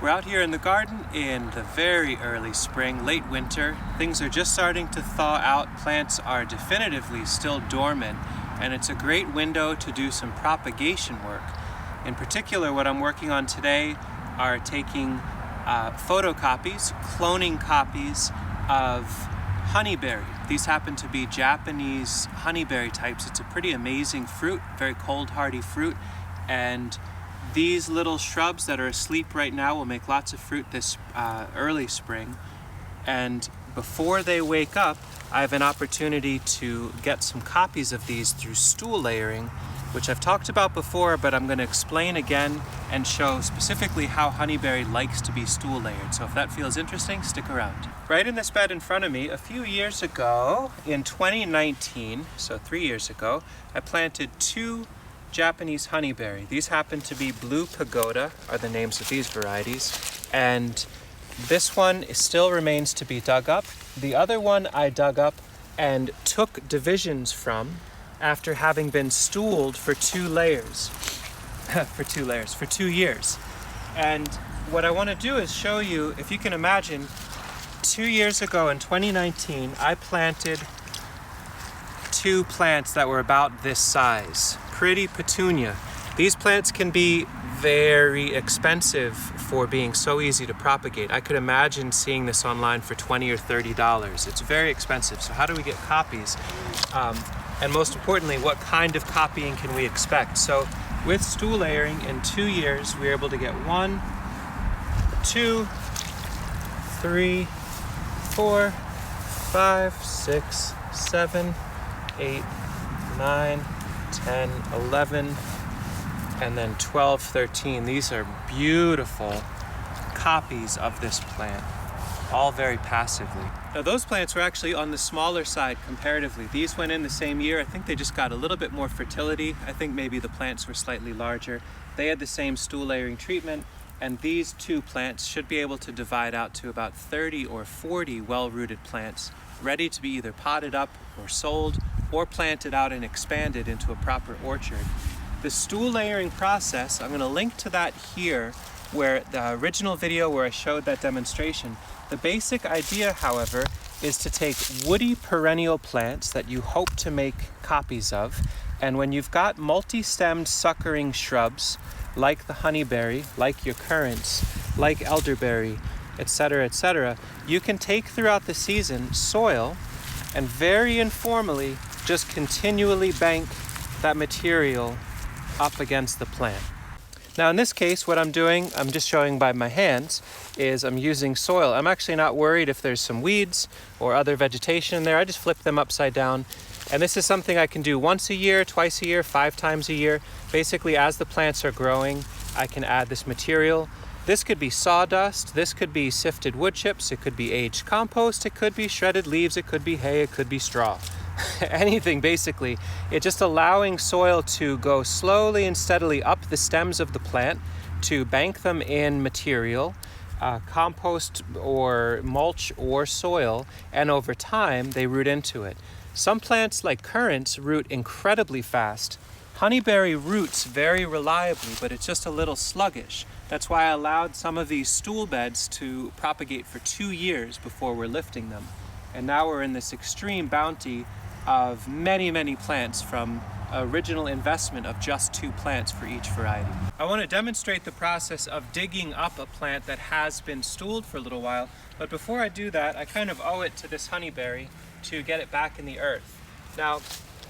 We're out here in the garden in the very early spring, late winter. Things are just starting to thaw out. Plants are definitively still dormant, and it's a great window to do some propagation work. In particular, what I'm working on today are taking photocopies, cloning copies of Honeyberry. These happen to be Japanese honeyberry types. It's a pretty amazing fruit, very cold hardy fruit, and these little shrubs that are asleep right now will make lots of fruit this early spring. And before they wake up, I have an opportunity to get some copies of these through stool layering, which I've talked about before, but I'm going to explain again and show specifically how honeyberry likes to be stool layered. So if that feels interesting, stick around. Right in this bed in front of me, a few years ago, in 2019, so 3 years ago, I planted 2 Japanese honeyberry. These happen to be Blue Pagoda, are the names of these varieties. And this one still remains to be dug up. The other one I dug up and took divisions from after having been stooled for 2 layers. for 2 years. And what I want to do is show you, if you can imagine, 2 years ago in 2019, I planted 2 plants that were about this size. Pretty petunia. These plants can be very expensive for being so easy to propagate. I could imagine seeing this online for $20 or $30. It's very expensive. So how do we get copies? And most importantly, what kind of copying can we expect? So with stool layering, in 2 years, we were able to get 1, 2, 3, 4, 5, 6, 7, 8, 9, 10, 11, and then 12, 13. These are beautiful copies of this plant, all very passively. Now those plants were actually on the smaller side comparatively. These went in the same year. I think they just got a little bit more fertility. I think maybe the plants were slightly larger. They had the same stool layering treatment, and these 2 plants should be able to divide out to about 30 or 40 well-rooted plants, ready to be either potted up or sold, or planted out and expanded into a proper orchard. The stool layering process, I'm going to link to that here, where the original video where I showed that demonstration. The basic idea, however, is to take woody perennial plants that you hope to make copies of, and when you've got multi-stemmed suckering shrubs like the honeyberry, like your currants, like elderberry, etc., you can take throughout the season soil and very informally just continually bank that material up against the plant. Now in this case, what I'm doing, I'm just showing by my hands, is I'm using soil. I'm actually not worried if there's some weeds or other vegetation in there. I just flip them upside down. And this is something I can do once a year, twice a year, 5 times a year. Basically, as the plants are growing, I can add this material. This could be sawdust, this could be sifted wood chips, it could be aged compost, it could be shredded leaves, it could be hay, it could be straw. Anything basically. It's just allowing soil to go slowly and steadily up the stems of the plant to bank them in material, compost or mulch or soil, and over time they root into it. Some plants like currants root incredibly fast. Honeyberry roots very reliably, but it's just a little sluggish. That's why I allowed some of these stool beds to propagate for 2 years before we're lifting them. And now we're in this extreme bounty of many, many plants from original investment of just 2 plants for each variety. I want to demonstrate the process of digging up a plant that has been stooled for a little while, but before I do that, I kind of owe it to this honeyberry to get it back in the earth. Now,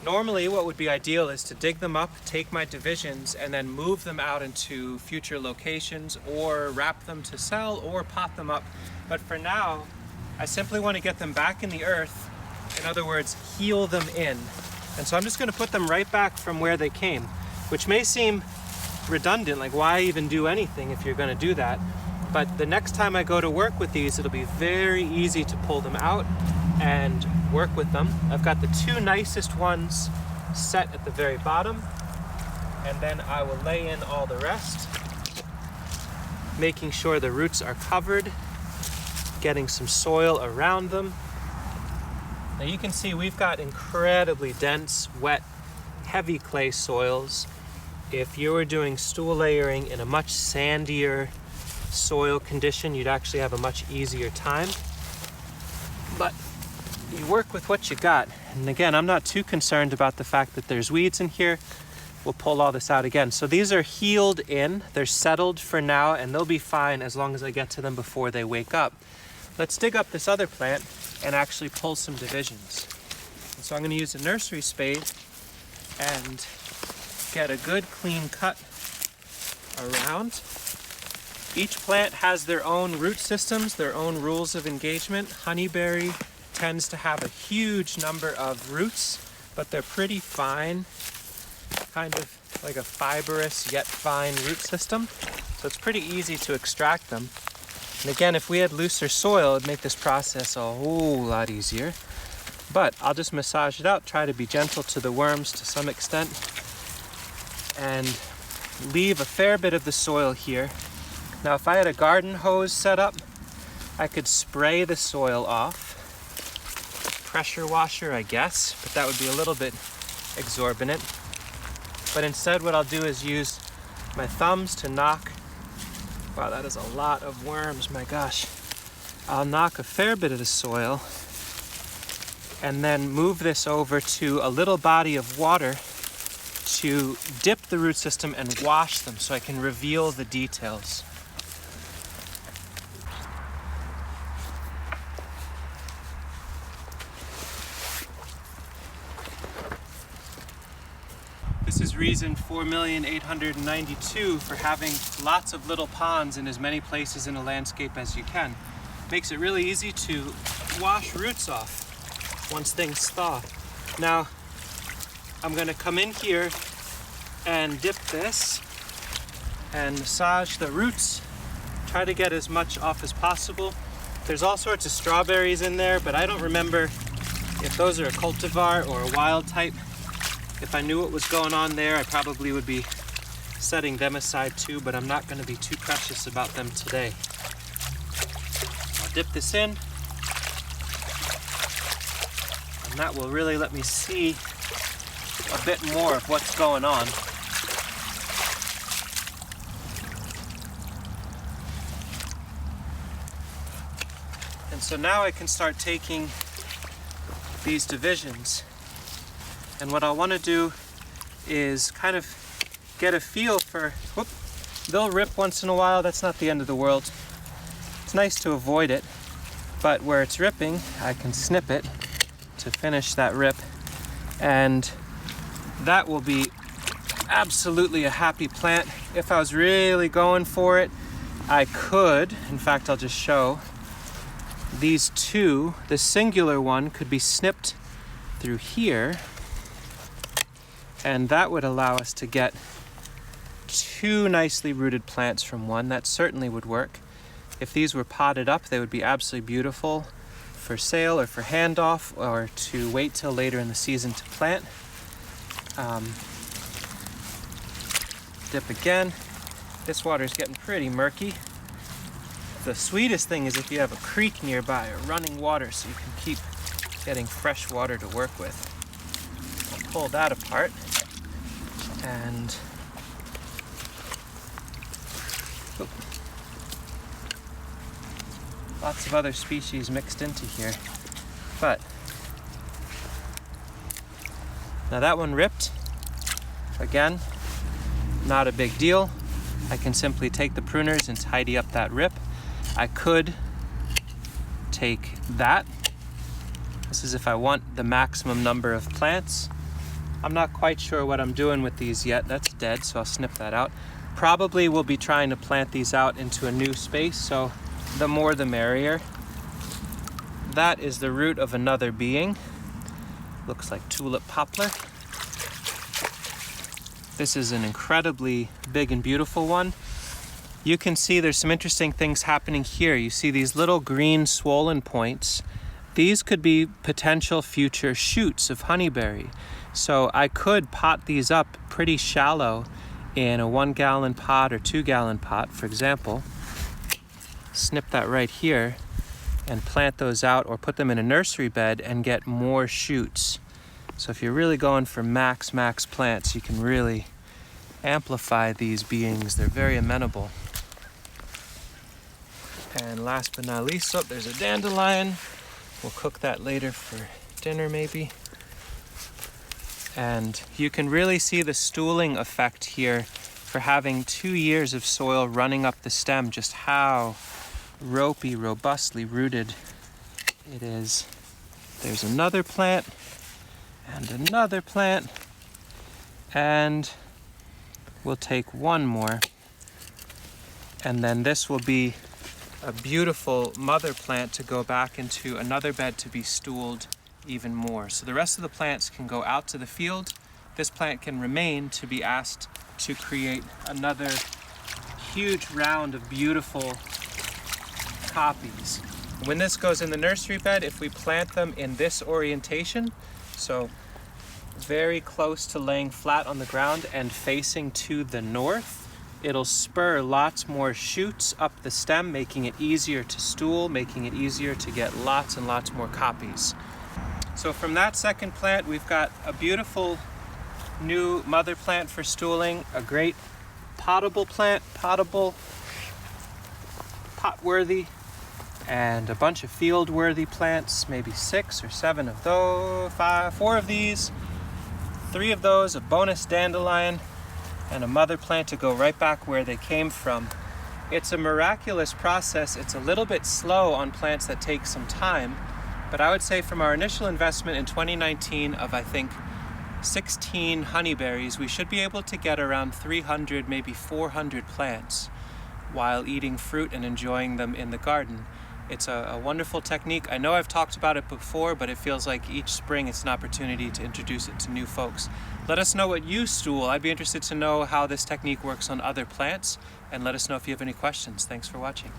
normally what would be ideal is to dig them up, take my divisions, and then move them out into future locations, or wrap them to sell, or pot them up. But for now, I simply want to get them back in the earth. In other words, heal them in. And so I'm just going to put them right back from where they came, which may seem redundant, like why even do anything if you're going to do that? But the next time I go to work with these, it'll be very easy to pull them out and work with them. I've got the 2 nicest ones set at the very bottom, and then I will lay in all the rest, making sure the roots are covered, getting some soil around them. Now you can see we've got incredibly dense, wet, heavy clay soils. If you were doing stool layering in a much sandier soil condition, you'd actually have a much easier time. But you work with what you got. And again, I'm not too concerned about the fact that there's weeds in here. We'll pull all this out again. So these are healed in, they're settled for now, and they'll be fine as long as I get to them before they wake up. Let's dig up this other plant and actually pull some divisions. And so I'm going to use a nursery spade and get a good clean cut around. Each plant has their own root systems, their own rules of engagement. Honeyberry tends to have a huge number of roots, but they're pretty fine, kind of like a fibrous yet fine root system. So it's pretty easy to extract them. And again, if we had looser soil, it'd make this process a whole lot easier. But I'll just massage it out, try to be gentle to the worms to some extent, and leave a fair bit of the soil here. Now, if I had a garden hose set up, I could spray the soil off. Pressure washer, I guess, but that would be a little bit exorbitant. But instead, what I'll do is use my thumbs to knock. Wow, that is a lot of worms, my gosh. I'll knock a fair bit of the soil and then move this over to a little body of water to dip the root system and wash them so I can reveal the details. This is reason 4,892,000 for having lots of little ponds in as many places in a landscape as you can. Makes it really easy to wash roots off once things thaw. Now, I'm going to come in here and dip this and massage the roots. Try to get as much off as possible. There's all sorts of strawberries in there, but I don't remember if those are a cultivar or a wild type. If I knew what was going on there, I probably would be setting them aside too, but I'm not going to be too precious about them today. I'll dip this in, and that will really let me see a bit more of what's going on. And so now I can start taking these divisions. And what I want to do is kind of get a feel for, whoop, they'll rip once in a while, that's not the end of the world. It's nice to avoid it, but where it's ripping, I can snip it to finish that rip, and that will be absolutely a happy plant. If I was really going for it, I could, in fact, I'll just show, these two, the singular one could be snipped through here, and that would allow us to get two nicely rooted plants from one. That certainly would work. If these were potted up, they would be absolutely beautiful for sale or for handoff or to wait till later in the season to plant. Dip again. This water is getting pretty murky. The sweetest thing is if you have a creek nearby or running water so you can keep getting fresh water to work with. I'll pull that apart and lots of other species mixed into here. But now that one ripped. Again, not a big deal. I can simply take the pruners and tidy up that rip. I could take that. This is if I want the maximum number of plants. I'm not quite sure what I'm doing with these yet. That's dead, so I'll snip that out. Probably we'll be trying to plant these out into a new space, so the more the merrier. That is the root of another being. Looks like tulip poplar. This is an incredibly big and beautiful one. You can see there's some interesting things happening here. You see these little green swollen points. These could be potential future shoots of honeyberry. So I could pot these up pretty shallow in a 1 gallon pot or 2 gallon pot, for example. Snip that right here and plant those out or put them in a nursery bed and get more shoots. So if you're really going for max plants, you can really amplify these beings. They're very amenable. And last but not least, oh, there's a dandelion. We'll cook that later for dinner maybe. And you can really see the stooling effect here for having 2 years of soil running up the stem, just how ropey, robustly rooted it is. There's another plant and another plant, and we'll take one more. And then this will be a beautiful mother plant to go back into another bed to be stooled even more. So the rest of the plants can go out to the field. This plant can remain to be asked to create another huge round of beautiful copies. When this goes in the nursery bed, if we plant them in this orientation, so very close to laying flat on the ground and facing to the north, it'll spur lots more shoots up the stem, making it easier to stool, making it easier to get lots and lots more copies. So from that second plant, we've got a beautiful new mother plant for stooling, a great potable plant, pot-worthy, and a bunch of field-worthy plants, maybe 6 or 7 of those, 4 of these, 3 of those, a bonus dandelion, and a mother plant to go right back where they came from. It's a miraculous process. It's a little bit slow on plants that take some time, but I would say from our initial investment in 2019 of, I think, 16 honeyberries, we should be able to get around 300, maybe 400 plants while eating fruit and enjoying them in the garden. It's a wonderful technique. I know I've talked about it before, but it feels like each spring it's an opportunity to introduce it to new folks. Let us know what you stool. I'd be interested to know how this technique works on other plants, and let us know if you have any questions. Thanks for watching.